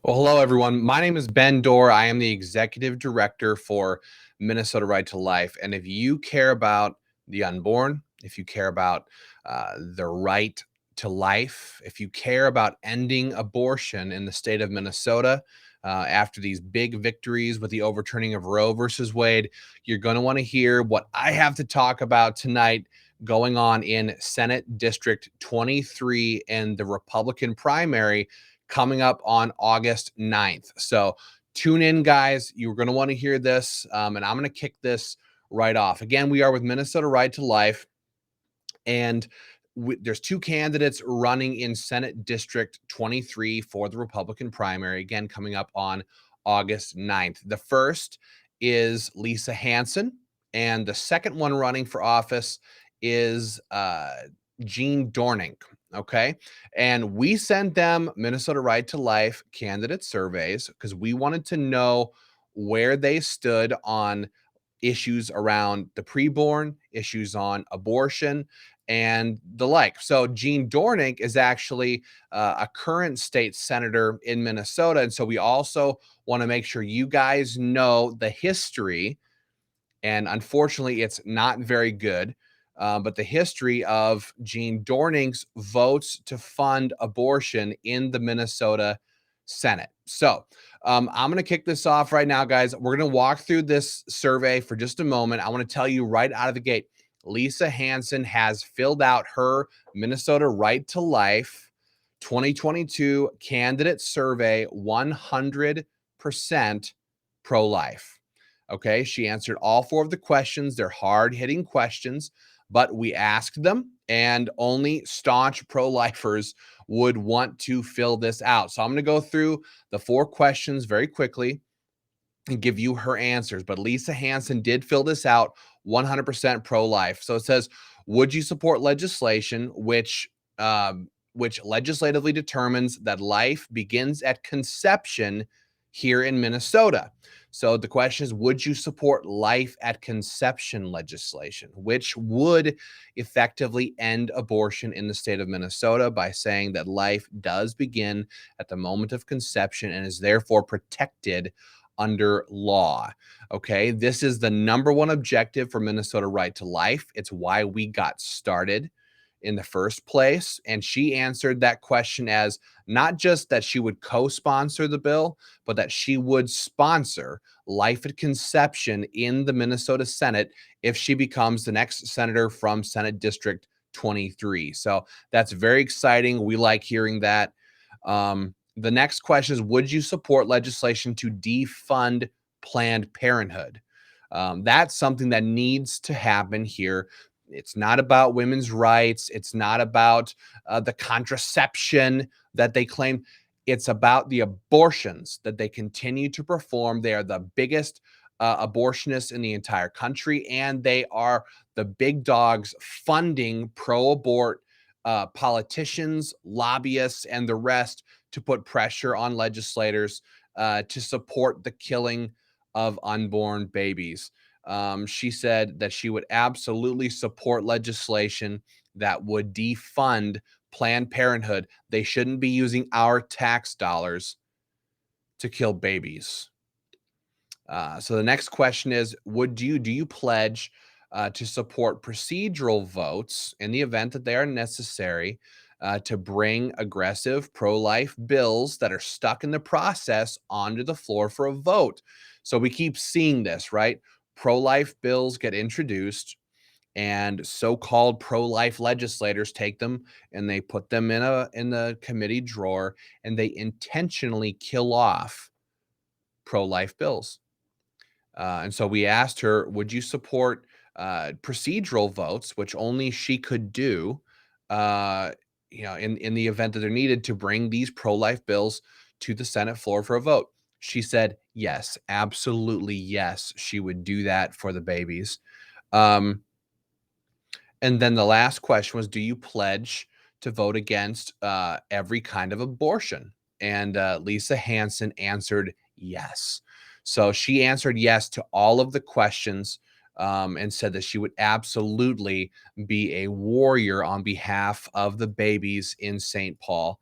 Well, hello, everyone. My name is Ben Dorr. I am the executive director for Minnesota Right to Life. And if you care about the unborn, if you care about the right to life, if you care about ending abortion in the state of Minnesota after these big victories with the overturning of Roe versus Wade, you're going to want to hear what I have to talk about tonight going on in Senate District 23 in the Republican primary coming up on August 9th. So tune in, guys. You're going to want to hear this, and I'm going to kick this right off. Again, we are with Minnesota Right to Life, and there's two candidates running in Senate District 23 for the Republican primary, again, coming up on August 9th. The first is Lisa Hanson, and the second one running for office is Jean Dornink. Okay. And we sent them Minnesota Right to Life candidate surveys because we wanted to know where they stood on issues around the preborn, issues on abortion, and the like. So Jean Dornink is actually a current state senator in Minnesota. And so we also want to make sure you guys know the history. And unfortunately, it's not very good. But the history of Jean Dornink's votes to fund abortion in the Minnesota Senate. So I'm going to kick this off right now, guys. We're going to walk through this survey for just a moment. I want to tell you right out of the gate, Lisa Hanson has filled out her Minnesota Right to Life 2022 candidate survey 100% pro-life. Okay, she answered all four of the questions. They're hard-hitting questions, but we asked them, and only staunch pro-lifers would want to fill this out. So I'm going to go through the four questions very quickly and give you her answers. But Lisa Hanson did fill this out 100% pro-life. So it says, would you support legislation which legislatively determines that life begins at conception here in Minnesota? So the question is, would you support life at conception legislation, which would effectively end abortion in the state of Minnesota by saying that life does begin at the moment of conception and is therefore protected under law? Okay, this is the number one objective for Minnesota Right to Life. It's why we got started in the first place. And she answered that question as not just that she would co-sponsor the bill, but that she would sponsor life at conception in the Minnesota Senate if she becomes the next senator from Senate District 23. So that's very exciting. We like hearing that. The next question is, would you support legislation to defund Planned Parenthood? That's something that needs to happen here. It's not about women's rights. It's not about the contraception that they claim. It's about the abortions that they continue to perform. They are the biggest abortionists in the entire country, and they are the big dogs funding pro-abort politicians, lobbyists, and the rest to put pressure on legislators to support the killing of unborn babies. She said that she would absolutely support legislation that would defund Planned Parenthood. They shouldn't be using our tax dollars to kill babies. So the next question is, do you pledge to support procedural votes in the event that they are necessary to bring aggressive pro-life bills that are stuck in the process onto the floor for a vote? So we keep seeing this, right? Pro-life bills get introduced, and so-called pro-life legislators take them and they put them in the committee drawer, and they intentionally kill off pro-life bills. And so we asked her, would you support procedural votes, which only she could do, uh, in the event that they're needed to bring these pro-life bills to the Senate floor for a vote? She said, yes, absolutely, yes, she would do that for the babies. Um, and then the last question was, do you pledge to vote against every kind of abortion? And Lisa Hanson answered yes. So she answered yes to all of the questions, and said that she would absolutely be a warrior on behalf of the babies in St. Paul.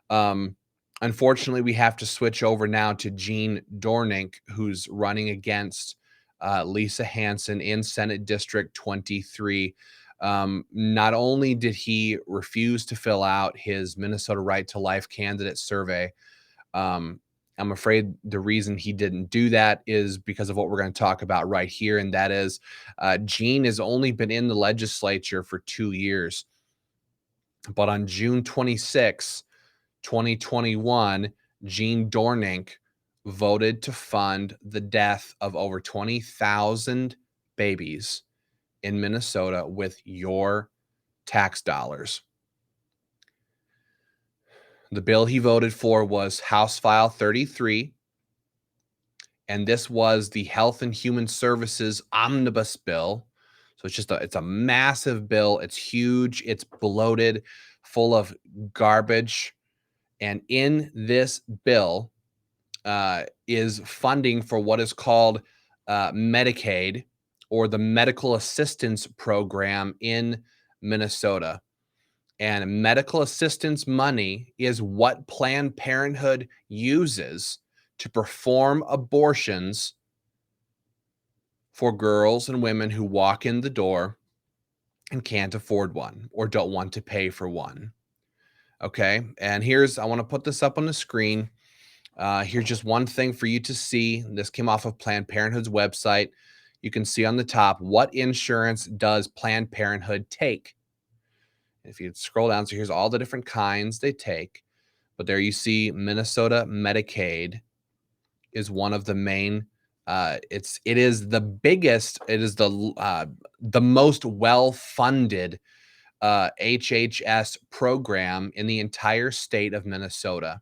Um, Unfortunately, we have to switch over now to Gene Dornink, who's running against Lisa Hanson in Senate District 23. Not only did he refuse to fill out his Minnesota Right to Life candidate survey, um, I'm afraid the reason he didn't do that is because of what we're going to talk about right here. And that is Gene has only been in the legislature for 2 years. But on June 26, 2021, Gene Dornink voted to fund the death of over 20,000 babies in Minnesota with your tax dollars. The bill he voted for was House File 33, and this was the Health and Human Services Omnibus Bill. So it's a massive bill. It's huge. It's bloated, full of garbage. And in this bill is funding for what is called Medicaid, or the Medical Assistance Program in Minnesota. And medical assistance money is what Planned Parenthood uses to perform abortions for girls and women who walk in the door and can't afford one or don't want to pay for one. Okay. And I want to put this up on the screen. Here's just one thing for you to see. This came off of Planned Parenthood's website. You can see on the top, what insurance does Planned Parenthood take? If you scroll down, so here's all the different kinds they take. But there you see Minnesota Medicaid is one of the main. It is the biggest. It is the most well-funded HHS program in the entire state of Minnesota.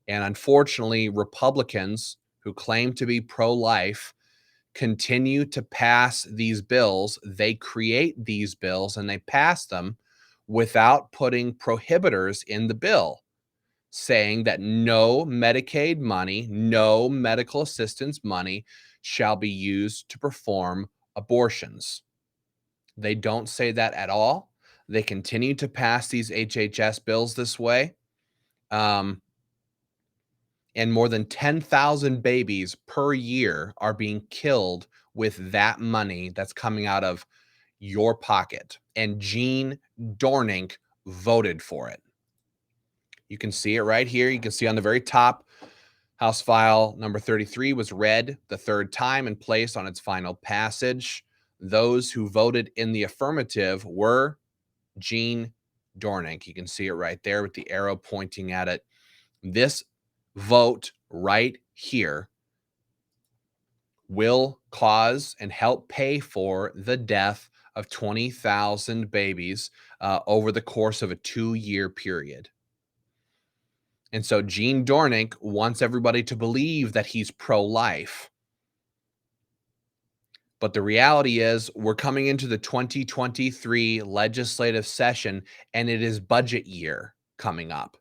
And unfortunately, Republicans who claim to be pro-life continue to pass these bills. They create these bills and they pass them without putting prohibitors in the bill, saying that no Medicaid money, no medical assistance money shall be used to perform abortions. They don't say that at all. They continue to pass these HHS bills this way. And more than 10,000 babies per year are being killed with that money that's coming out of your pocket. And Gene Dornink voted for it. You can see it right here. You can see on the very top, House File number 33 was read the third time and placed on its final passage. Those who voted in the affirmative were Gene Dornink. You can see it right there with the arrow pointing at it. This vote right here will cause and help pay for the death of 20,000 babies over the course of a 2-year period. And so Gene Dornink wants everybody to believe that he's pro-life. But the reality is we're coming into the 2023 legislative session, and it is budget year coming up,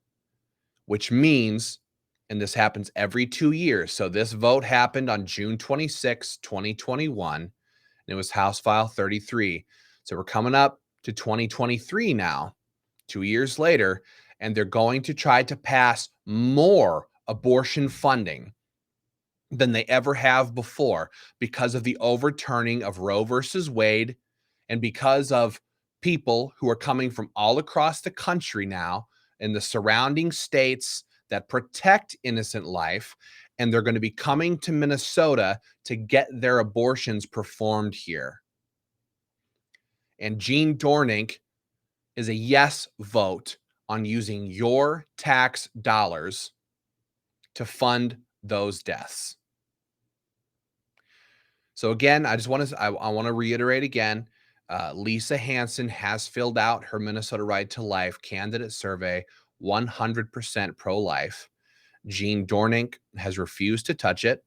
which means, and this happens every 2 years. So this vote happened on June 26, 2021, and it was House File 33. So we're coming up to 2023 now, 2 years later, and they're going to try to pass more abortion funding than they ever have before because of the overturning of Roe versus Wade, and because of people who are coming from all across the country now in the surrounding states that protect innocent life, and they're going to be coming to Minnesota to get their abortions performed here. And Gene Dornink is a yes vote on using your tax dollars to fund those deaths. So again, I want to reiterate again, Lisa Hanson has filled out her Minnesota Right to Life candidate survey, 100% pro-life. Gene Dornink has refused to touch it.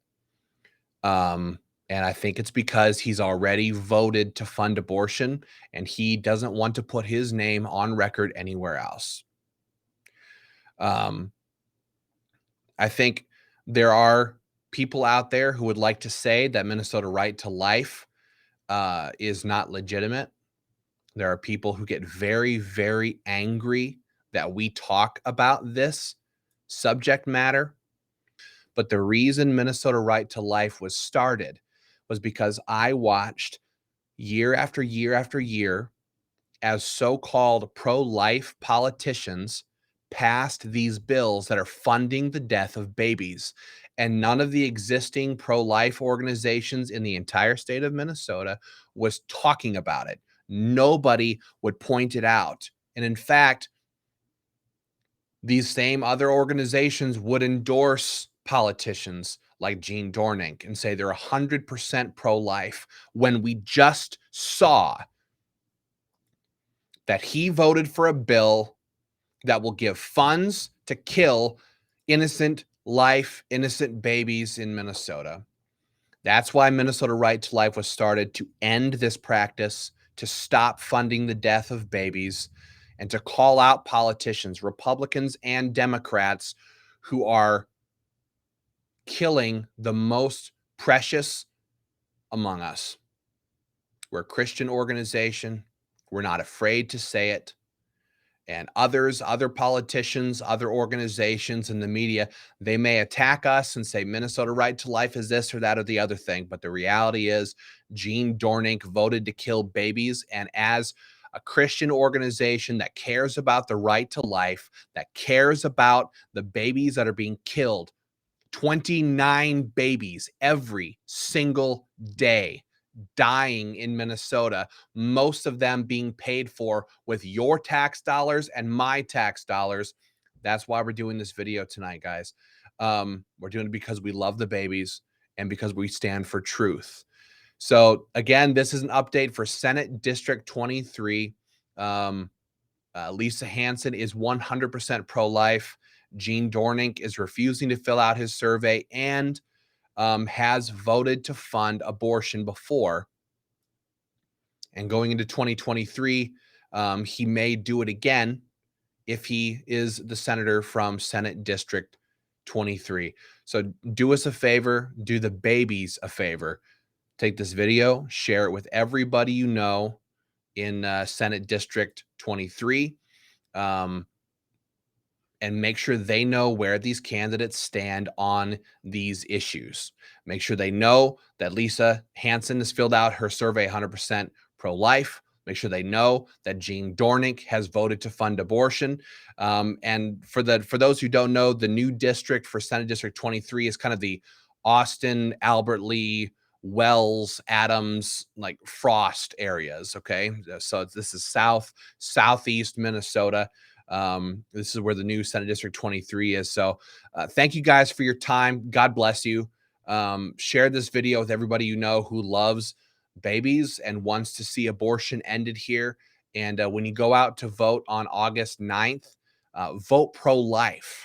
And I think it's because he's already voted to fund abortion, and he doesn't want to put his name on record anywhere else. I think there are people out there who would like to say that Minnesota Right to Life is not legitimate. There are people who get very, very angry that we talk about this subject matter. But the reason Minnesota Right to Life was started was because I watched year after year after year as so-called pro-life politicians passed these bills that are funding the death of babies. And none of the existing pro-life organizations in the entire state of Minnesota was talking about it. Nobody would point it out. And in fact, these same other organizations would endorse politicians like Gene Dornink and say they're 100% pro-life when we just saw that he voted for a bill that will give funds to kill innocent babies in Minnesota. That's why Minnesota Right to Life was started, to end this practice, to stop funding the death of babies, and to call out politicians, Republicans and Democrats, who are killing the most precious among us. We're a Christian organization. We're not afraid to say it. And other politicians, other organizations in the media, they may attack us and say Minnesota Right to Life is this or that or the other thing. But the reality is Gene Dornink voted to kill babies. And as a Christian organization that cares about the right to life, that cares about the babies that are being killed, 29 babies every single day dying in Minnesota, most of them being paid for with your tax dollars and my tax dollars. That's why we're doing this video tonight, guys. We're doing it because we love the babies and because we stand for truth. So again, this is an update for Senate District 23. Lisa Hanson is 100% pro-life. Gene Dornink is refusing to fill out his survey and has voted to fund abortion before. And going into 2023, he may do it again if he is the senator from Senate District 23. So do us a favor, do the babies a favor. Take this video, share it with everybody you know in Senate District 23. And make sure they know where these candidates stand on these issues. Make sure they know that Lisa Hanson has filled out her survey 100% pro-life. Make sure they know that Gene Dornink has voted to fund abortion. And for those who don't know, the new district for Senate District 23 is kind of the Austin, Albert Lee, Wells, Adams, like Frost areas. Okay, so this is southeast Minnesota. This is where the new Senate District 23 is. So thank you guys for your time. God bless you. Share this video with everybody you know who loves babies and wants to see abortion ended here. And when you go out to vote on August 9th, vote pro-life.